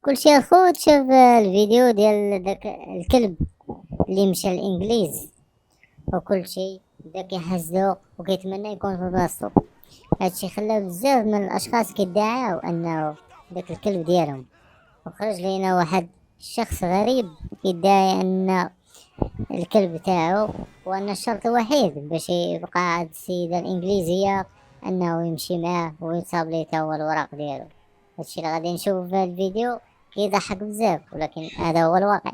كل شيء اخو تشوف الفيديو ديال داك الكلب اللي مشى الانجليز وكل شيء بدا كيحزو وكيتمنى يكون في بلاصتو. هادشي خلى بزاف من الاشخاص كيدعاو انه داك الكلب ديالهم، وخرج لينا واحد شخص غريب يدعي ان الكلب تاعو، وان الشرط الوحيد باش يبقى عند السيدة الانجليزية انه يمشي معاه ويصاب ليه تا هو الوراق ديالو. هادشي اللي غادي نشوف في هاد الفيديو كيضحك بزاف، ولكن هذا هو الواقع.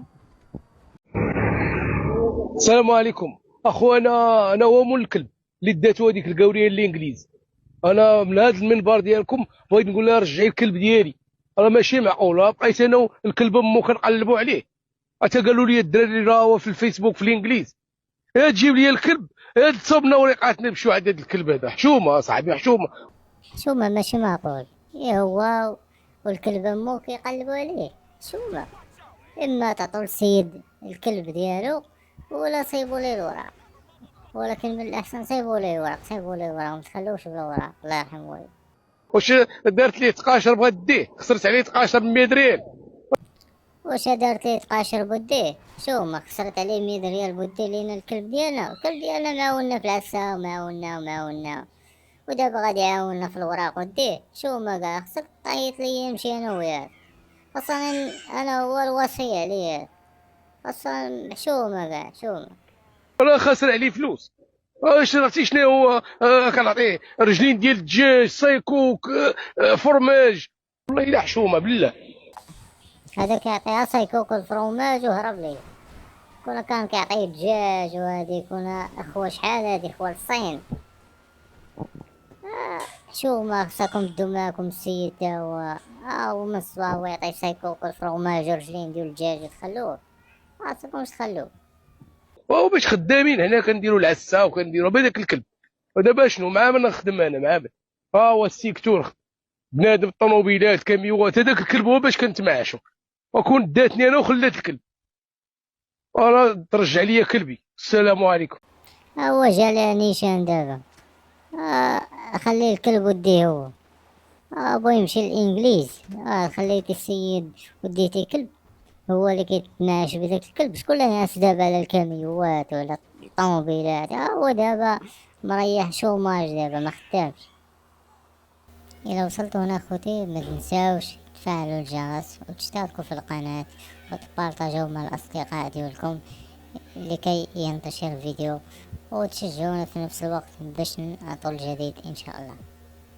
السلام عليكم. اخوانا، انا هو مول الكلب اللي داتو هذيك القوريه الانجليز. انا من هذا المنبر ديالكم بغيت نقول لها رجعي الكلب ديالي. راه ماشي معقول بقيت انا والكلب امو كنقلبوا عليه. حتى قالوا لي الدراري راه هو في الفيسبوك في الانجليز. تجيب لي الكلب، تصوبنا وريقاتنا نمشيو عند هذا الكلب هذا. حشومه صاحبي، حشومه. شوما ماشي معقول، هو والكلب امو كيقلبوا عليه. شوما اما تعطوا السيد الكلب ديالو ولا صيبوا ليه الوراق، ولكن من الاحسن صيبوا ليه الوراق، صيبوا ليه الوراق، متخلوش بلا وراق، الله يرحم والديه. واش دارت ليه تقاشر بغات ديه، خسرت عليه تقاشر ب 100 ريال. واش دارت ليه تقاشر بوديه؟ شو ما خسرت عليه 100 ريال بوديه، لين الكلب ديالنا معاونا في العسا ومعاونا ودابا غادي يعاوننا في الوراق وديه. شو ما قال خصك تعيط ليا نمشي انا وياك، اصلا انا هو الوصي عليه اصلا. شو ما قال شو ما راه خاسر عليه فلوس. عرفتي شنو هو؟ كنعطيه رجلين ديال الدجاج، سايكوك، فرماج. والله الا حشومه بالله. هذا كيعطيها سايكوك الفروماج وهرب ليه. كان كيعطيه دجاج وهادي يكون اخوة شحال هادي اخوة الصين. شو ما خصكم تدو معاكم السيد تا هو ومن الصباح هو يعطي سايكوك الفروماج ورجلين ديال الدجاج وتخلوه. ما خصكمش تخلوه. وهو باش خدامين هنا كنديروا العسا وكنديروا بهذاك الكلب. ودابا شنو مع من نخدم انا مع من؟ هو السيكتور بنادم، الطوموبيلات، كاميوات. هذاك الكلب هو باش كنتمعشو، وكون داتني انا وخلات الكلب. انا ترجع لي كلبي. السلام عليكم. هو جا نيشان دابا. خلي الكلب وديه هو. بغا يمشي للانجليز. خليت السيد وديتي كلب، هو اللي كيتناقش بداك الكلب. شكون اللي ناس دابا على الكاميوات ولا الطوموبيلات؟ هو دابا مريح شوماج، دابا ما خدامش. الى وصلتوا هنا خوتي ما تنساوش تفعلوا الجرس وتشتركوا في القناة وتبارطاجوا مع الاصدقاء ديالكم لكي ينتشر الفيديو، وتشجعونا في نفس الوقت باش نعطوا الجديد ان شاء الله.